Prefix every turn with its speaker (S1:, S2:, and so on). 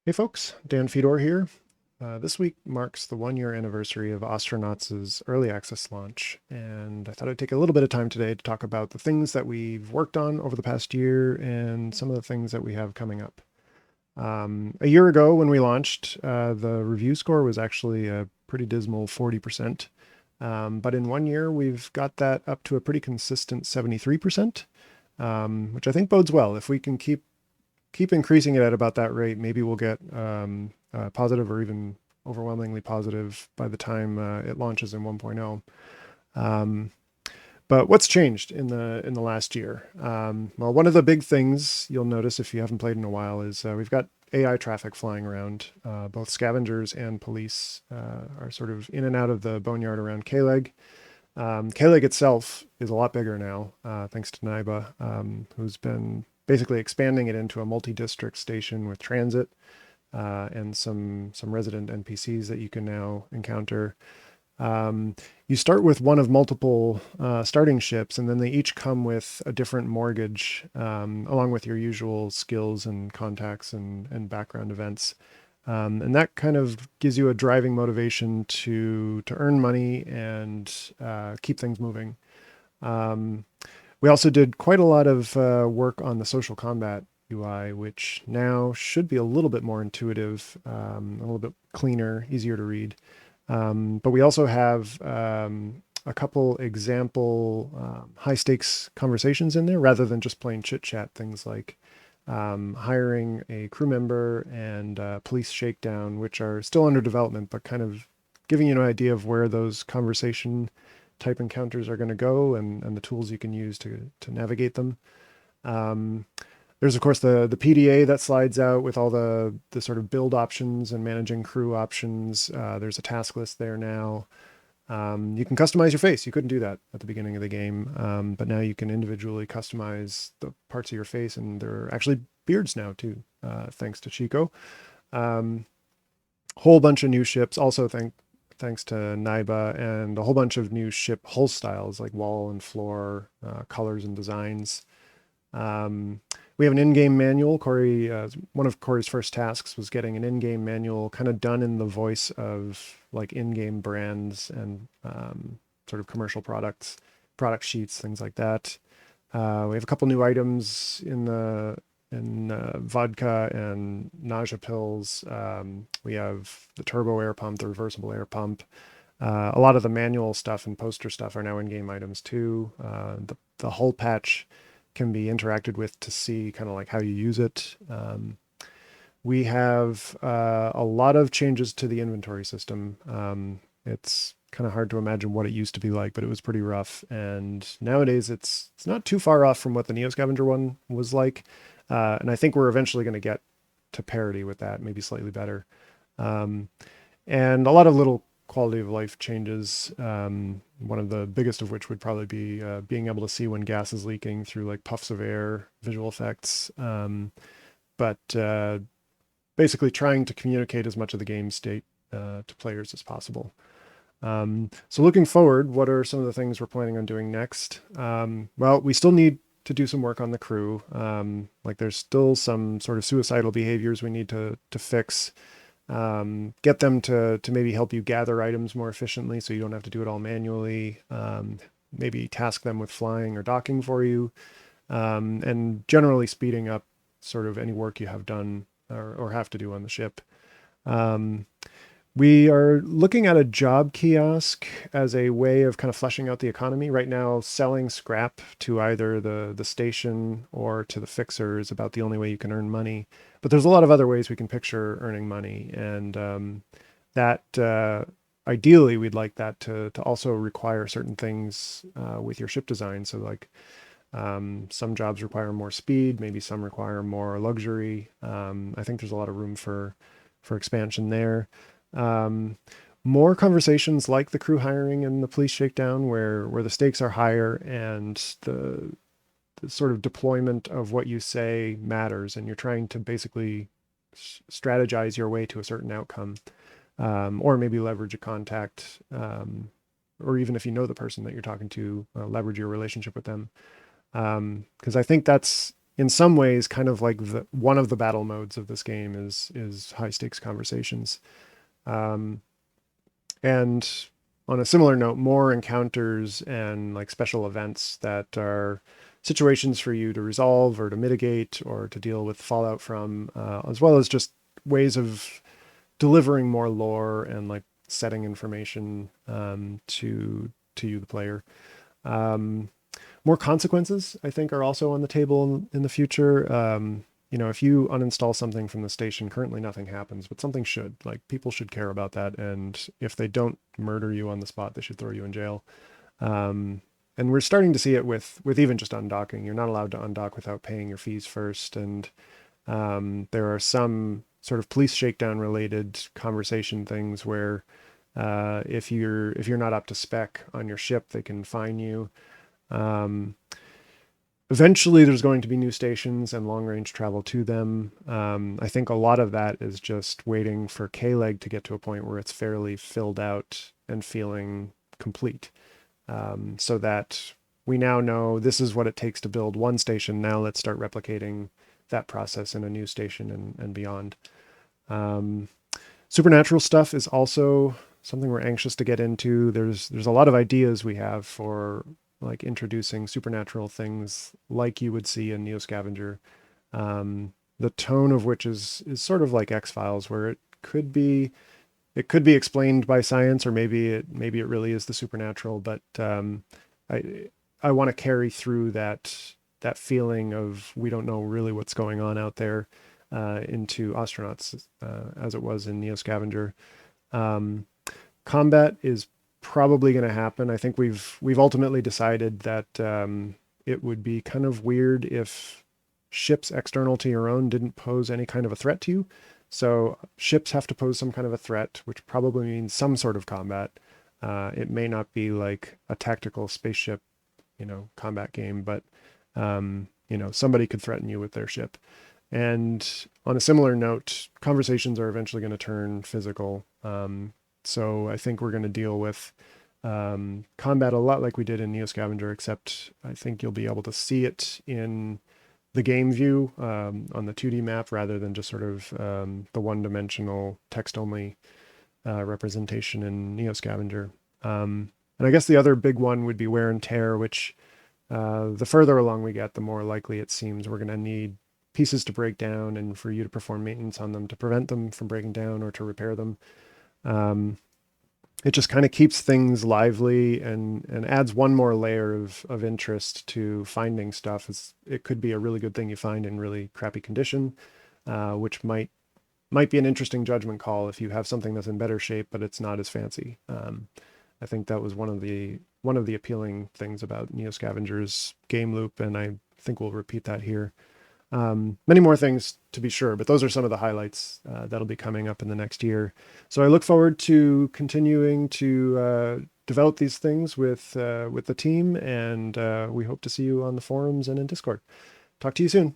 S1: Hey folks, Dan Fedor here. This week marks the 1 year anniversary of Ostranauts' early access launch, and I thought I'd take a little bit of time today to talk about the things that we've worked on over the past year and some of the things that we have coming up. A year ago when we launched, the review score was actually a pretty dismal 40%. But in 1 year, we've got that up to a pretty consistent 73%, which I think bodes well. If we can keep increasing it at about that rate, maybe we'll get positive or even overwhelmingly positive by the time it launches in 1.0. Um, but what's changed in the last year? Well, one of the big things you'll notice if you haven't played in a while is we've got AI traffic flying around. Both scavengers and police are sort of in and out of the boneyard around Kaleg. Kaleg itself is a lot bigger now, thanks to Naiba, who's been basically expanding it into a multi-district station with transit and some resident NPCs that you can now encounter. You start with one of multiple starting ships, and then they each come with a different mortgage, along with your usual skills and contacts and background events. And that kind of gives you a driving motivation to earn money and keep things moving. Um, we also did quite a lot of work on the social combat UI, which now should be a little bit more intuitive, a little bit cleaner, easier to read. But we also have a couple example high stakes conversations in there rather than just plain chit chat, things like hiring a crew member and police shakedown, which are still under development, but kind of giving you an idea of where those conversation type encounters are going to go and the tools you can use to navigate them. Um, there's of course the PDA that slides out with all the sort of build options and managing crew options. There's a task list there now. You can customize your face. You couldn't do that at the beginning of the game, but now you can individually customize the parts of your face, and there are actually beards now too, thanks to Chico. Um, Whole bunch of new ships, also thanks to Naiba, and a whole bunch of new ship hull styles like wall and floor colors and designs. Um, we have an in-game manual. Corey, one of Corey's first tasks was getting an in-game manual, kind of done in the voice of like in-game brands and sort of commercial products, product sheets, things like that. We have a couple new items in vodka and nausea pills. We have the turbo air pump, the reversible air pump. A lot of the manual stuff and poster stuff are now in-game items too. The hull patch can be interacted with to see kind of like how you use it. We have a lot of changes to the inventory system. It's kind of hard to imagine what it used to be like, but it was pretty rough. And nowadays, it's not too far off from what the Neo Scavenger one was like. And I think we're eventually going to get to parity with that, maybe slightly better. Um, and a lot of little quality of life changes. One of the biggest of which would probably be being able to see when gas is leaking through like puffs of air, visual effects. But basically trying to communicate as much of the game state to players as possible. So looking forward, what are some of the things we're planning on doing next? Well, we still need to do some work on the crew. Like there's still some sort of suicidal behaviors we need to fix. Get them to maybe help you gather items more efficiently so you don't have to do it all manually. Maybe task them with flying or docking for you, and generally speeding up sort of any work you have done or have to do on the ship. Um, we are looking at a job kiosk as a way of kind of fleshing out the economy. Right now, selling scrap to either the station or to the fixer is about the only way you can earn money. But there's a lot of other ways we can picture earning money, and that ideally we'd like that to also require certain things with your ship design. So like some jobs require more speed, maybe some require more luxury. I think there's a lot of room for expansion there. Um, More conversations like the crew hiring and the police shakedown, where the stakes are higher and the sort of deployment of what you say matters, and you're trying to basically strategize your way to a certain outcome, or maybe leverage a contact, or even if you know the person that you're talking to, leverage your relationship with them. Because I think in some ways kind of like one of the battle modes of this game is high stakes conversations. Um, and on a similar note, more encounters and like special events that are situations for you to resolve or to mitigate or to deal with fallout from, as well as just ways of delivering more lore and like setting information to you, the player. Um, More consequences, I think, are also on the table in the future. If you uninstall something from the station, currently nothing happens, but something should. Like people should care about that, and if they don't murder you on the spot, they should throw you in jail. Um, and we're starting to see it with even just undocking. You're not allowed to undock without paying your fees first, and there are some sort of police shakedown related conversation things where if you're not up to spec on your ship, they can fine you. Um, Eventually, there's going to be new stations and long range travel to them. I think a lot of that is just waiting for K-Leg to get to a point where it's fairly filled out and feeling complete, so that we now know this is what it takes to build one station. Now let's start replicating that process in a new station and beyond. Um, Supernatural stuff is also something we're anxious to get into. There's a lot of ideas we have for like introducing supernatural things like you would see in Neo Scavenger. The tone of which is sort of like X-Files, where it could be explained by science, or maybe it really is the supernatural. But I I want to carry through that feeling of we don't know really what's going on out there into Ostranauts, as it was in Neo Scavenger. Um, Combat is probably going to happen. I think we've ultimately decided that it would be kind of weird if ships external to your own didn't pose any kind of a threat to you. So ships have to pose some kind of a threat, which probably means some sort of combat. It may not be like a tactical spaceship, combat game, but somebody could threaten you with their ship. And on a similar note, conversations are eventually going to turn physical. So I think we're going to deal with combat a lot like we did in Neo Scavenger, except I think you'll be able to see it in the game view on the 2D map rather than just sort of the one-dimensional text-only representation in Neo Scavenger. And I guess the other big one would be wear and tear, which the further along we get, the more likely it seems we're going to need pieces to break down and for you to perform maintenance on them to prevent them from breaking down or to repair them. It just kind of keeps things lively and adds one more layer of interest to finding stuff. It could be a really good thing you find in really crappy condition, which might be an interesting judgment call if you have something that's in better shape but it's not as fancy. I think that was one of the appealing things about Neo Scavenger's game loop, and I think we'll repeat that here. Many more things to be sure, but those are some of the highlights that'll be coming up in the next year. So I look forward to continuing to develop these things with the team, and we hope to see you on the forums and in Discord. Talk to you soon.